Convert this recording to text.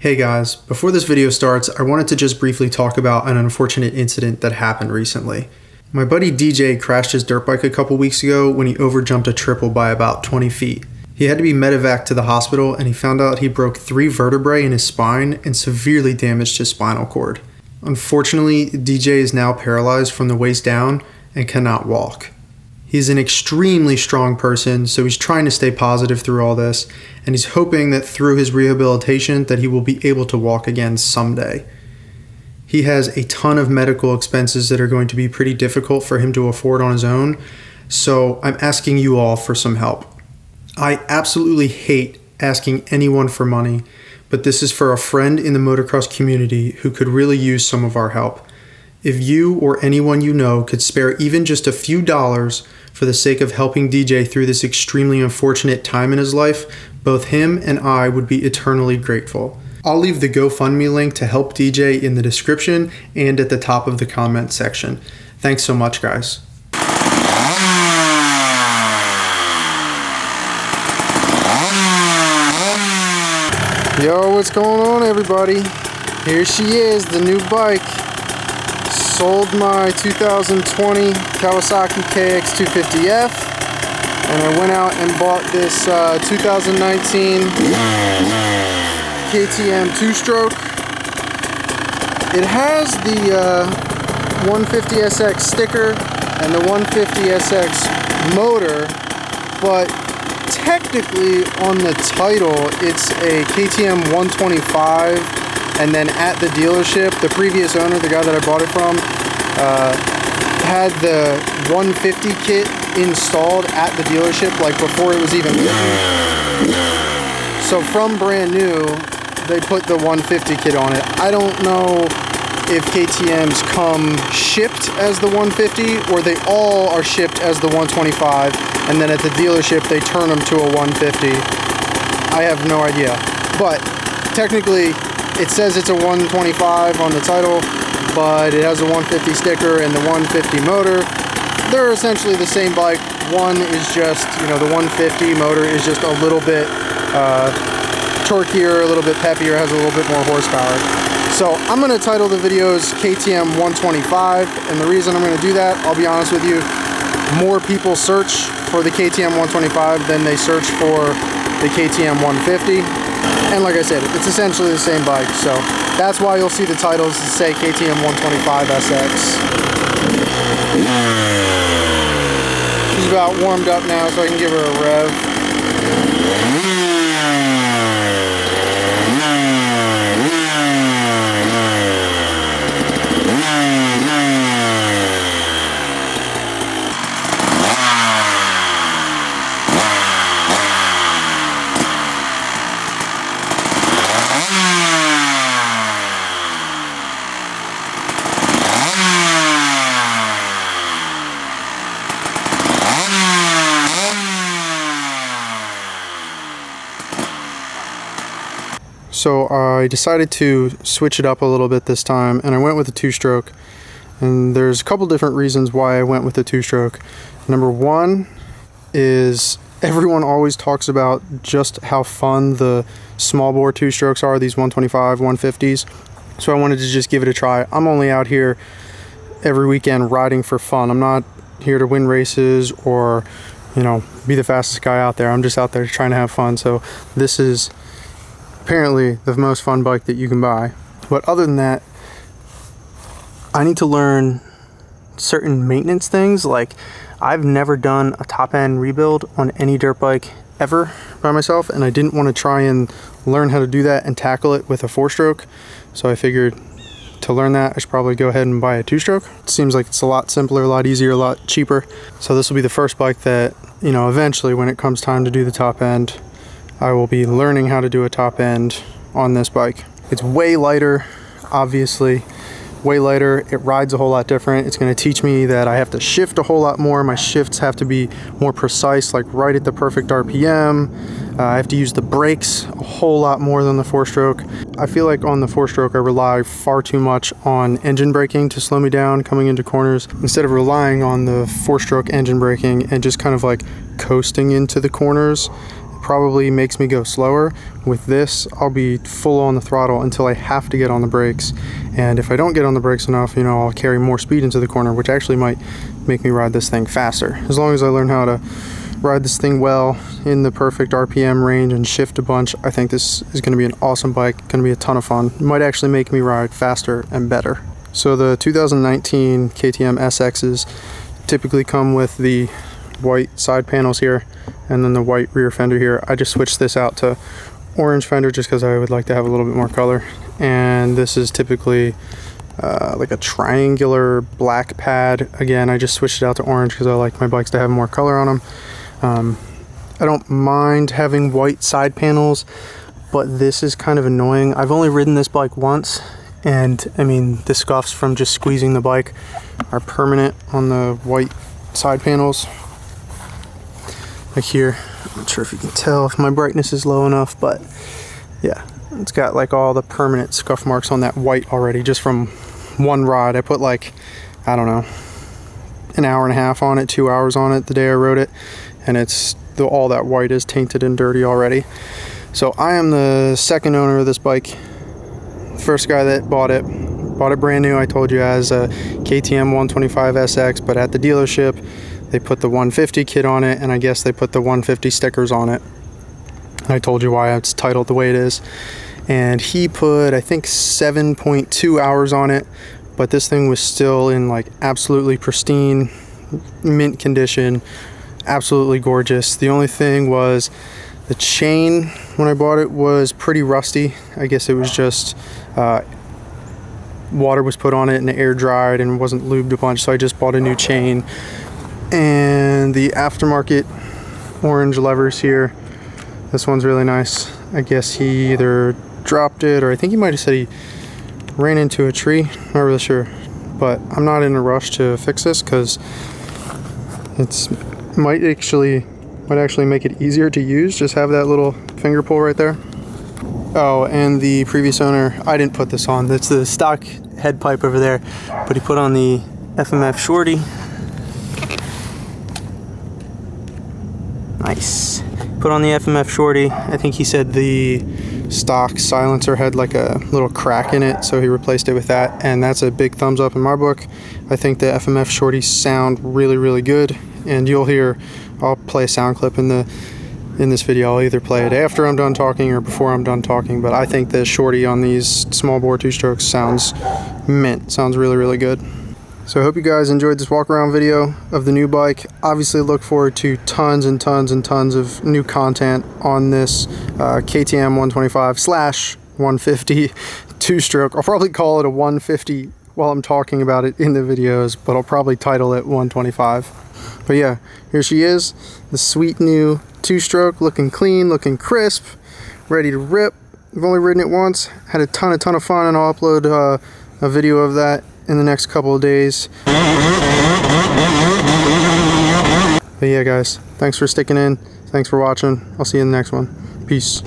Hey guys, before this video starts, I wanted to just briefly talk about an unfortunate incident that happened recently. My buddy DJ crashed his dirt bike a couple weeks ago when he overjumped a triple by about 20 feet. He had to be medevaced to the hospital and he found out he broke 3 vertebrae in his spine and severely damaged his spinal cord. Unfortunately, DJ is now paralyzed from the waist down and cannot walk. He's an extremely strong person, so he's trying to stay positive through all this, and he's hoping that through his rehabilitation that he will be able to walk again someday. He has a ton of medical expenses that are going to be pretty difficult for him to afford on his own, so I'm asking you all for some help. I absolutely hate asking anyone for money, but this is for a friend in the motocross community who could really use some of our help. If you or anyone you know could spare even just a few dollars for the sake of helping DJ through this extremely unfortunate time in his life, both him and I would be eternally grateful. I'll leave the GoFundMe link to help DJ in the description and at the top of the comment section. Thanks so much, guys. Yo, what's going on, everybody? Here she is, the new bike. Sold my 2020 Kawasaki KX250F, and I went out and bought this 2019 KTM 2-stroke. It has the 150SX sticker and the 150SX motor, but technically on the title it's a KTM 125. And then at the dealership, the previous owner, the guy that I bought it from, had the 150 kit installed at the dealership, like before it was even written. So from brand new, they put the 150 kit on it. I don't know if KTMs come shipped as the 150 or they all are shipped as the 125, and then at the dealership they turn them to a 150. I have no idea. But technically, it says it's a 125 on the title, but it has a 150 sticker and the 150 motor. They're essentially the same bike. One is just, the 150 motor is just a little bit torquier, a little bit peppier, has a little bit more horsepower. So I'm going to title the videos KTM 125, and the reason I'm going to do that, I'll be honest with you, more people search for the KTM 125 than they search for the KTM 150. And like I said, it's essentially the same bike, so that's why you'll see the titles say KTM 125SX. She's about warmed up now, so I can give her a rev. So I decided to switch it up a little bit this time, and I went with a 2-stroke. And there's a couple different reasons why I went with the 2-stroke. Number one is everyone always talks about just how fun the small bore 2-strokes are, these 125, 150s. So I wanted to just give it a try. I'm only out here every weekend riding for fun. I'm not here to win races or, be the fastest guy out there. I'm just out there trying to have fun. So this is apparently the most fun bike that you can buy. But other than that, I need to learn certain maintenance things. Like, I've never done a top end rebuild on any dirt bike ever by myself, and I didn't want to try and learn how to do that and tackle it with a 4-stroke. So I figured to learn that I should probably go ahead and buy a 2-stroke. It seems like it's a lot simpler, a lot easier, a lot cheaper. So this will be the first bike that, eventually when it comes time to do the top end, I will be learning how to do a top end on this bike. It's way lighter, obviously, way lighter. It rides a whole lot different. It's going to teach me that I have to shift a whole lot more. My shifts have to be more precise, like right at the perfect RPM. I have to use the brakes a whole lot more than the 4-stroke. I feel like on the 4-stroke I rely far too much on engine braking to slow me down coming into corners, instead of relying on the 4-stroke engine braking and just kind of like coasting into the corners. probably makes me go slower. With this, I'll be full on the throttle until I have to get on the brakes. And if I don't get on the brakes enough, you know, I'll carry more speed into the corner, which actually might make me ride this thing faster. As long as I learn how to ride this thing well in the perfect RPM range and shift a bunch, I think this is going to be an awesome bike, going to be a ton of fun. It might actually make me ride faster and better. So the 2019 KTM SXs typically come with the white side panels here and then the white rear fender here. I just switched this out to orange fender just because I would like to have a little bit more color. And this is typically like a triangular black pad. Again, I just switched it out to orange because I like my bikes to have more color on them. I don't mind having white side panels, but this is kind of annoying. I've only ridden this bike once, and I mean, the scuffs from just squeezing the bike are permanent on the white side panels. Like here, I'm not sure if you can tell if my brightness is low enough, but yeah, it's got like all the permanent scuff marks on that white already, just from one ride. I put like, I don't know, an hour and a half on it, 2 hours on it the day I rode it, and it's all that white is tainted and dirty already. So I am the second owner of this bike. First guy that bought it brand new, I told you, as a KTM 125 SX, but at the dealership they put the 150 kit on it, and I guess they put the 150 stickers on it. I told you why it's titled the way it is. And he put, I think, 7.2 hours on it, but this thing was still in like absolutely pristine mint condition, absolutely gorgeous. The only thing was the chain when I bought it was pretty rusty. I guess it was just water was put on it and the air dried and wasn't lubed a bunch, so I just bought a new chain. And the aftermarket orange levers here, this one's really nice. I guess he either dropped it, or I think he might have said he ran into a tree, not really sure. But I'm not in a rush to fix this because it's might actually make it easier to use, just have that little finger pull right there. Oh, and the previous owner, I didn't put this on, that's the stock head pipe over there, but he put on the FMF shorty. Nice. Put on the FMF shorty. I think he said the stock silencer had like a little crack in it, so he replaced it with that, and that's a big thumbs up in my book. I think the FMF shorties sound really, really good, and you'll hear, I'll play a sound clip in this video. I'll either play it after I'm done talking or before I'm done talking, but I think the shorty on these small bore two strokes sounds mint, sounds really, really good. So I hope you guys enjoyed this walk around video of the new bike. Obviously look forward to tons and tons and tons of new content on this KTM 125/150 two-stroke. I'll probably call it a 150 while I'm talking about it in the videos, but I'll probably title it 125. But yeah, here she is, the sweet new two-stroke, looking clean, looking crisp, ready to rip. I've only ridden it once, had a ton of fun, and I'll upload a video of that in the next couple of days. But yeah guys, thanks for sticking in, thanks for watching, I'll see you in the next one. Peace.